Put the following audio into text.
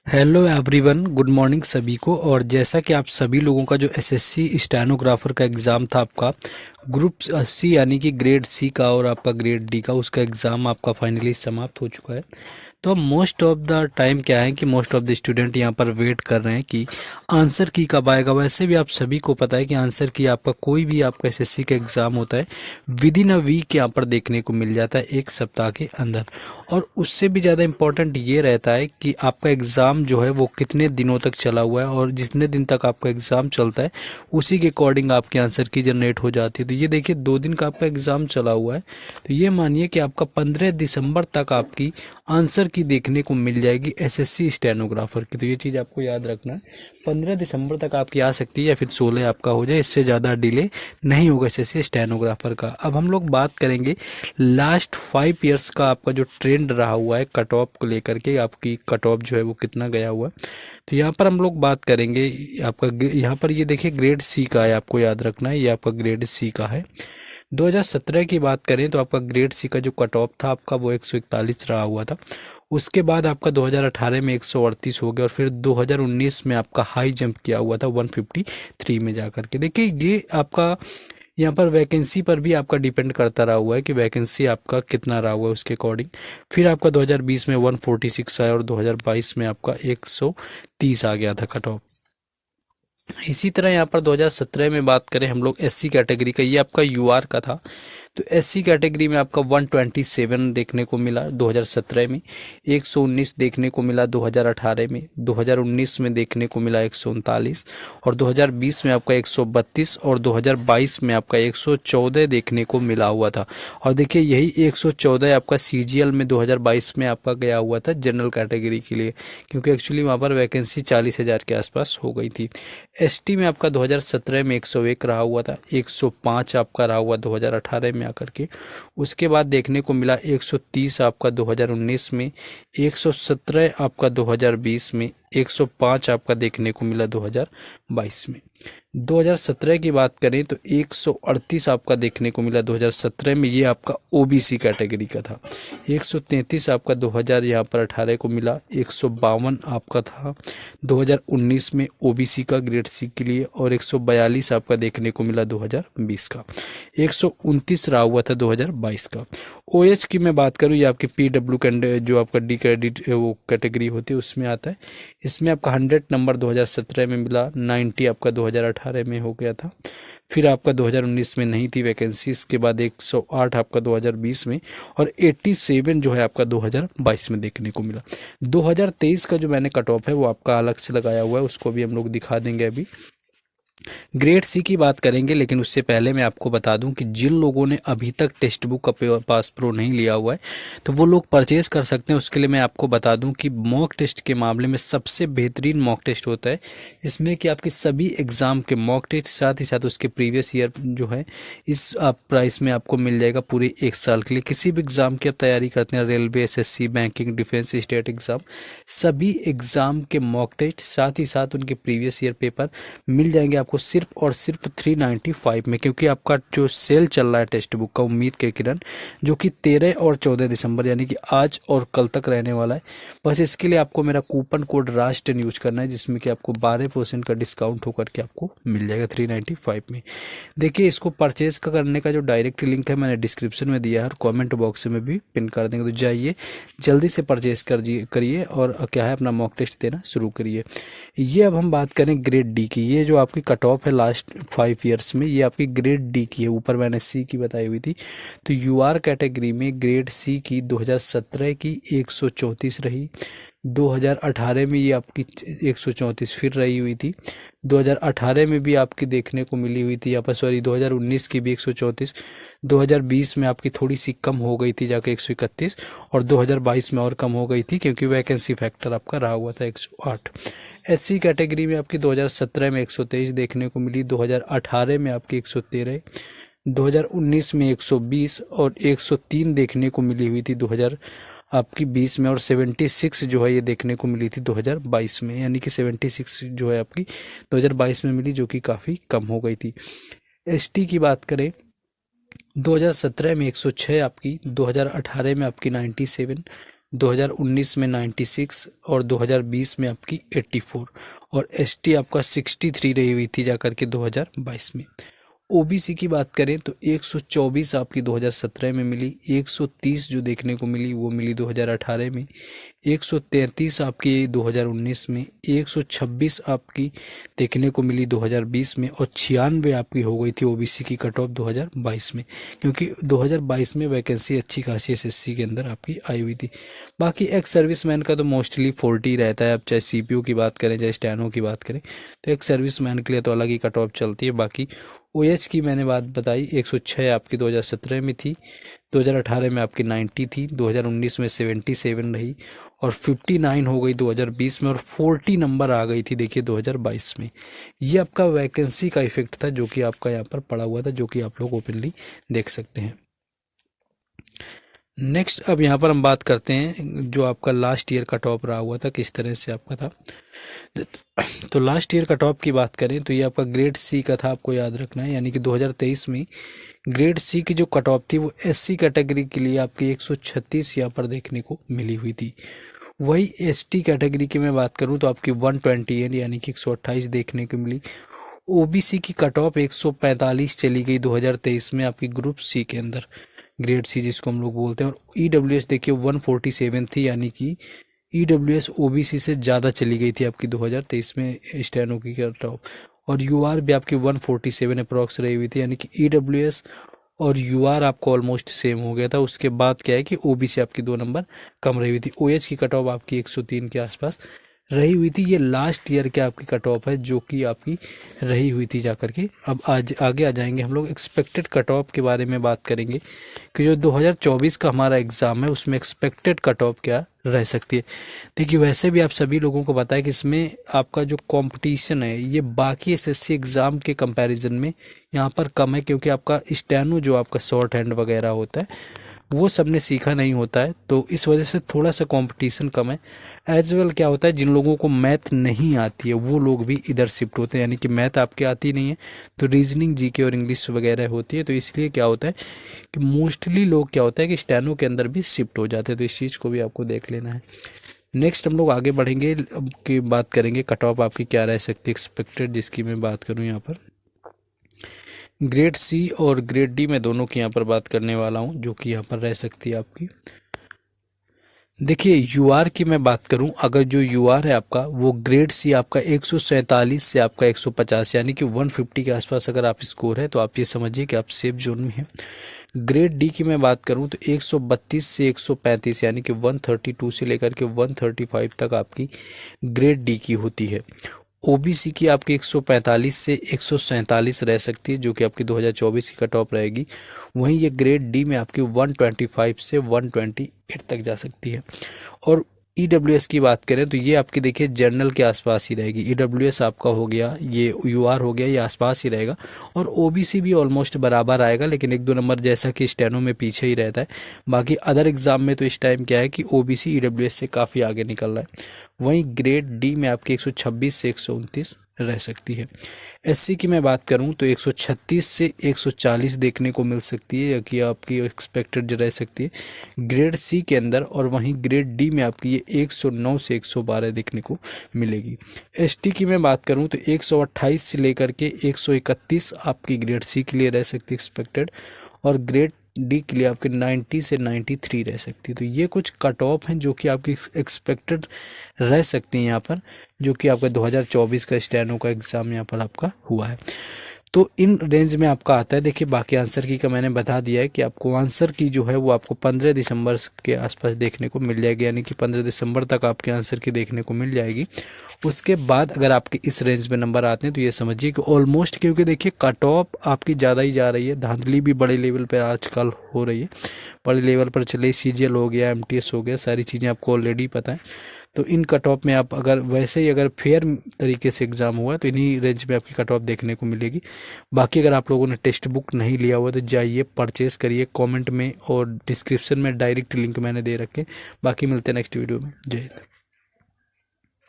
Hello everyone, good morning सभी को। और जैसा कि आप सभी लोगों का जो एसएससी स्टेनोग्राफर का एग्ज़ाम था आपका ग्रुप सी यानी कि ग्रेड सी का और आपका ग्रेड डी का, उसका एग्ज़ाम आपका फाइनली समाप्त हो चुका है। तो मोस्ट ऑफ द टाइम क्या है कि मोस्ट ऑफ द स्टूडेंट यहाँ पर वेट कर रहे हैं कि आंसर की कब आएगा। वैसे भी आप सभी को पता है कि आंसर की आपका कोई भी आपका एसएससी का एग्ज़ाम होता है विद इन अ वीक यहाँ पर देखने को मिल जाता है, एक सप्ताह के अंदर। और उससे भी ज़्यादा इम्पोर्टेंट ये रहता है कि आपका एग्ज़ाम जो है वो कितने दिनों तक चला हुआ है, और जितने दिन तक आपका एग्ज़ाम चलता है उसी के अकॉर्डिंग आपकी आंसर की जनरेट हो जाती है। तो ये देखिए 2 दिन का आपका एग्ज़ाम चला हुआ है, तो ये मानिए कि आपका 15 दिसंबर तक आपकी आंसर की देखने को मिल जाएगी एसएससी स्टेनोग्राफर की। तो ये चीज़ आपको याद रखना है, 15 दिसंबर तक आपकी आ सकती है या फिर 16 आपका हो जाए, इससे ज़्यादा डिले नहीं होगा एसएससी स्टेनोग्राफर का। अब हम लोग बात करेंगे लास्ट 5 ईयर्स का आपका जो ट्रेंड रहा हुआ है कट ऑफ को लेकर के, आपकी कट ऑफ जो है वो कितना गया हुआ है। तो यहाँ पर हम लोग बात करेंगे आपका यहाँ पर ये देखिए ग्रेड सी का है, आपको याद रखना है, ये आपका ग्रेड सी का है। 2017 की बात करें तो आपका ग्रेड सी का जो कट ऑफ था आपका वो 141 रहा हुआ था। उसके बाद आपका 2018 में 138 हो गया, और फिर 2019 में आपका हाई जंप किया हुआ था 153 में जाकर के। देखिए ये आपका यहाँ पर वैकेंसी पर भी आपका डिपेंड करता रहा हुआ है कि वैकेंसी आपका कितना रहा हुआ है उसके अकॉर्डिंग। फिर आपका 2020 में 146 आया, और 2022 में आपका 130 आ गया था कट ऑफ। इसी तरह यहाँ पर 2017 में बात करें हम लोग एससी कैटेगरी का, ये आपका यूआर का था। तो एससी कैटेगरी में आपका 127 देखने को मिला 2017 में, 119 देखने को मिला 2018 में, 2019 में देखने को मिला 139, और 2020 में आपका 132, और 2022 में आपका 114 देखने को मिला हुआ था। और देखिए यही 114 आपका सीजीएल में 2022 में आपका गया हुआ था जनरल कैटेगरी के लिए, क्योंकि एक्चुअली वहाँ पर वैकेंसी 40,000 के आसपास हो गई थी। एसटी में आपका 2017 में 101 रहा हुआ था, 105 आपका रहा हुआ 2018 में आकर के। उसके बाद देखने को मिला 130 आपका 2019 में, 117 आपका 2020 में, 105 आपका देखने को मिला 2022 में। 2017 की बात करें तो 138 आपका देखने को मिला 2017 में, ये आपका ओबीसी कैटेगरी का था। 133 आपका 2000 यहाँ पर 18 को मिला, 152 आपका था 2019 में ओबीसी का ग्रेड सी के लिए, और 142 आपका देखने को मिला 2020 का, 129 रहा हुआ था 2022 का। ओएच की मैं बात करूँ, ये आपकी पीडब्ल्यू जो आपका डी क्रेडिट वो कैटेगरी होती है उसमें आता है। इसमें आपका 100 नंबर 2017 में मिला, 90 आपका 2018 में हो गया था। फिर आपका 2019 में नहीं थी वैकेंसी, इसके बाद 108 आपका 2020 में, और 87 जो है आपका 2022 में देखने को मिला। 2023 का जो मैंने कट ऑफ है वो आपका अलग से लगाया हुआ है, उसको भी हम लोग दिखा देंगे अभी। ग्रेड सी की बात करेंगे, लेकिन उससे पहले मैं आपको बता दूं कि जिन लोगों ने अभी तक टेक्स्ट बुक का पास प्रो नहीं लिया हुआ है तो वो लोग परचेज़ कर सकते हैं। उसके लिए मैं आपको बता दूं कि मॉक टेस्ट के मामले में सबसे बेहतरीन मॉक टेस्ट होता है, इसमें कि आपके सभी एग्ज़ाम के मॉक टेस्ट साथ ही साथ उसके प्रीवियस ईयर जो है इस आप प्राइस में आपको मिल जाएगा पूरे 1 साल के लिए। किसी भी एग्ज़ाम की आप तैयारी करते हैं, railway, SSC, banking, defence, state exam, सभी एग्ज़ाम के मॉक टेस्ट साथ ही साथ उनके प्रीवियस ईयर पेपर मिल जाएंगे आपको सिर्फ और सिर्फ 395 में। क्योंकि आपका जो सेल चल रहा है टेक्स्ट बुक का उम्मीद के किरण, जो कि 13 और 14 दिसंबर यानी कि आज और कल तक रहने वाला है, बस इसके लिए आपको मेरा कूपन कोड राज10 यूज करना है, जिसमें कि आपको 12% का डिस्काउंट होकर के आपको मिल जाएगा 395 में। देखिए इसको परचेज करने का जो डायरेक्ट लिंक है मैंने डिस्क्रिप्शन में दिया है, और कमेंट बॉक्स में भी पिन कर देंगे, तो जाइए जल्दी से परचेज करिए और क्या है अपना मॉक टेस्ट देना शुरू करिए। ये अब हम बात करें ग्रेड डी की, ये जो आपकी कट ऑफ है लास्ट 5 ईयर्स में, ये आपकी ग्रेड डी की है, ऊपर मैंने सी की बताई हुई थी। तो यूआर कैटेगरी में ग्रेड सी की 2017 की 134 रही, 2018 में ये आपकी 134 फिर रही हुई थी, 2018 में भी आपकी देखने को मिली हुई थी यहाँ पर, सॉरी 2019 की भी 134, 2020 में आपकी थोड़ी सी कम हो गई थी जाके 131, और 2022 में और कम हो गई थी क्योंकि वैकेंसी फैक्टर आपका रहा हुआ था 108। एससी कैटेगरी में आपकी 2017 में 123 देखने को मिली, 2018 में आपकी 113, 2019 में 120 और 103 देखने को मिली हुई थी 2000 आपकी 20 में, और 76 जो है ये देखने को मिली थी 2022 में, यानी कि 76 जो है आपकी 2022 में मिली, जो कि काफ़ी कम हो गई थी। एसटी की बात करें 2017 में 106 आपकी, 2018 में आपकी 97, 2019 में 96 और 2020 में आपकी 84 और एसटी आपका 63 रही हुई थी जाकर के 2022 में। ओबीसी की बात करें तो 124 आपकी 2017 में मिली, 130 जो देखने को मिली वो मिली 2018 में, 133 आपकी 2019 में, 126 आपकी देखने को मिली 2020 में और 96 आपकी हो गई थी ओबीसी की कट ऑफ 2022 में, क्योंकि 2022 में वैकेंसी अच्छी खासी एसएससी के अंदर आपकी आई हुई थी। बाकी एक्स सर्विसमैन का तो मोस्टली 40 रहता है। अब चाहे सीपीयू की बात करें चाहे स्टैनो की बात करें तो एक्स सर्विसमैन के लिए तो अलग ही कट ऑफ चलती है। बाकी ओएच की मैंने बात बताई 106 आपकी 2017 में थी, 2018 में आपकी 90 थी, 2019 में 77 रही और 59 हो गई 2020 में और 40 नंबर आ गई थी देखिए 2022 में। ये आपका वैकेंसी का इफेक्ट था जो कि आपका यहाँ पर पड़ा हुआ था, जो कि आप लोग ओपनली देख सकते हैं। नेक्स्ट अब यहाँ पर हम बात करते हैं जो आपका लास्ट ईयर कट ऑफ रहा हुआ था किस तरह से आपका था। तो लास्ट ईयर कट ऑफ की बात करें तो ये आपका ग्रेड सी का था, आपको याद रखना है। यानी कि 2023 में ग्रेड सी की जो कट ऑफ थी वो एससी कैटेगरी के लिए आपकी 136 यहाँ पर देखने को मिली हुई थी। वही एसटी कैटेगरी की मैं बात करूँ तो आपकी 128 यानी कि 128 देखने को मिली। ओबीसी की कट ऑफ 145 चली गई 2023 में आपकी ग्रुप सी के अंदर, ग्रेड सी जिसको हम लोग बोलते हैं। और ईडब्ल्यूएस देखिए 147 थी, यानी कि ईडब्ल्यूएस ओबीसी से ज़्यादा चली गई थी आपकी 2023 में स्टेनो की कट ऑफ। और यूआर भी आपकी 147 अप्रॉक्स रही हुई थी, यानी कि ईडब्ल्यूएस और यूआर आपको ऑलमोस्ट सेम हो गया था। उसके बाद क्या है कि ओबीसी आपकी 2 नंबर कम रही हुई थी। ओएच की कट ऑफ आपकी 103 के आसपास रही हुई थी। ये लास्ट ईयर के आपकी कट ऑफ है जो कि आपकी रही हुई थी जाकर के। अब आज आगे आ जाएंगे हम लोग एक्सपेक्टेड कट ऑफ के बारे में बात करेंगे कि जो 2024 का हमारा एग्ज़ाम है उसमें एक्सपेक्टेड कट ऑफ क्या रह सकती है। देखिए वैसे भी आप सभी लोगों को पता है कि इसमें आपका जो कंपटीशन है ये बाकी एसएससी एग्ज़ाम के कंपैरिजन में यहाँ पर कम है, क्योंकि आपका स्टेनो जो आपका शॉर्ट हैंड वगैरह होता है वो सबने सीखा नहीं होता है, तो इस वजह से थोड़ा सा कंपटीशन कम है। एज वेल क्या होता है जिन लोगों को मैथ नहीं आती है वो लोग भी इधर शिफ्ट होते हैं, यानी कि मैथ आपके आती नहीं है तो रीजनिंग जीके और इंग्लिश वगैरह होती है, तो इसलिए क्या होता है कि मोस्टली लोग क्या होता है कि स्टेनो के अंदर भी शिफ्ट हो जाते हैं, तो इस चीज़ को भी आपको देख लेना है। नेक्स्ट हम लोग आगे बढ़ेंगे की बात करेंगे कट ऑफ आपकी क्या रह सकती है एक्सपेक्टेड, जिसकी मैं बात करूँ यहाँ पर ग्रेड सी और ग्रेड डी में दोनों की यहाँ पर बात करने वाला हूँ जो कि यहाँ पर रह सकती है आपकी। देखिए यूआर की मैं बात करूं, अगर जो यूआर है आपका वो ग्रेड सी आपका 147 से आपका 150 यानी कि 150 के आसपास अगर आप स्कोर है तो आप ये समझिए कि आप सेफ जोन में हैं। ग्रेड डी की मैं बात करूं तो 132 से 135 यानी कि 132 से लेकर के 135 तक आपकी ग्रेड डी की होती है। ओबीसी की आपकी 145 से 147 रह सकती है जो कि आपकी 2024 की कट ऑफ रहेगी। वहीं ये ग्रेड डी में आपकी 125 से 128 तक जा सकती है। और ईडब्ल्यूएस की बात करें तो ये आपकी देखिए जनरल के आसपास ही रहेगी। ईडब्ल्यूएस आपका हो गया, ये यूआर हो गया, ये आसपास ही रहेगा। और ओबीसी भी ऑलमोस्ट बराबर आएगा, लेकिन 1-2 नंबर जैसा कि स्टेनो में पीछे ही रहता है। बाकी अदर एग्जाम में तो इस टाइम क्या है कि ओबीसी ईडब्ल्यूएस से काफ़ी आगे निकल रहा है। वहीं ग्रेड डी में आपकी 126 से 129 रह सकती है। एससी की मैं बात करूं तो 136 से 140 देखने को मिल सकती है, या कि आपकी एक्सपेक्टेड रह सकती है ग्रेड सी के अंदर। और वहीं ग्रेड डी में आपकी ये 109 से 112 देखने को मिलेगी। एसटी की मैं बात करूं तो 128 से लेकर के 131 आपकी ग्रेड सी के लिए रह सकती है एक्सपेक्टेड, और ग्रेड डी के लिए आपके 90 से 93 रह सकती है। तो ये कुछ कट ऑफ हैं जो कि आपकी एक्सपेक्टेड रह सकती हैं यहाँ पर, जो कि आपका 2024 का स्टेनो का एग्ज़ाम यहाँ पर आपका हुआ है। तो इन रेंज में आपका आता है। देखिए बाकी आंसर की का मैंने बता दिया है कि आपको आंसर की जो है वो आपको 15 दिसंबर के आसपास देखने को मिल जाएगी, यानी कि 15 दिसंबर तक आपके आंसर की देखने को मिल जाएगी। उसके बाद अगर आपके इस रेंज में नंबर आते हैं तो ये समझिए कि ऑलमोस्ट, क्योंकि देखिए कट ऑफ आपकी ज़्यादा ही जा रही है, धांधली भी बड़े लेवल पर आजकल हो रही है, बड़े लेवल पर चले, सीजीएल हो गया, एमटीएस हो गया, सारी चीज़ें आपको ऑलरेडी पता है। तो इन कट ऑफ में आप अगर वैसे ही अगर फेयर तरीके से एग्ज़ाम हुआ तो इन्हीं रेंज में आपकी कट ऑफ देखने को मिलेगी। बाकी अगर आप लोगों ने टेक्स्ट बुक नहीं लिया हुआ तो जाइए परचेज़ करिए, कमेंट में और डिस्क्रिप्शन में डायरेक्ट लिंक मैंने दे रखे। बाकी मिलते हैं नेक्स्ट वीडियो में। जय हिंद।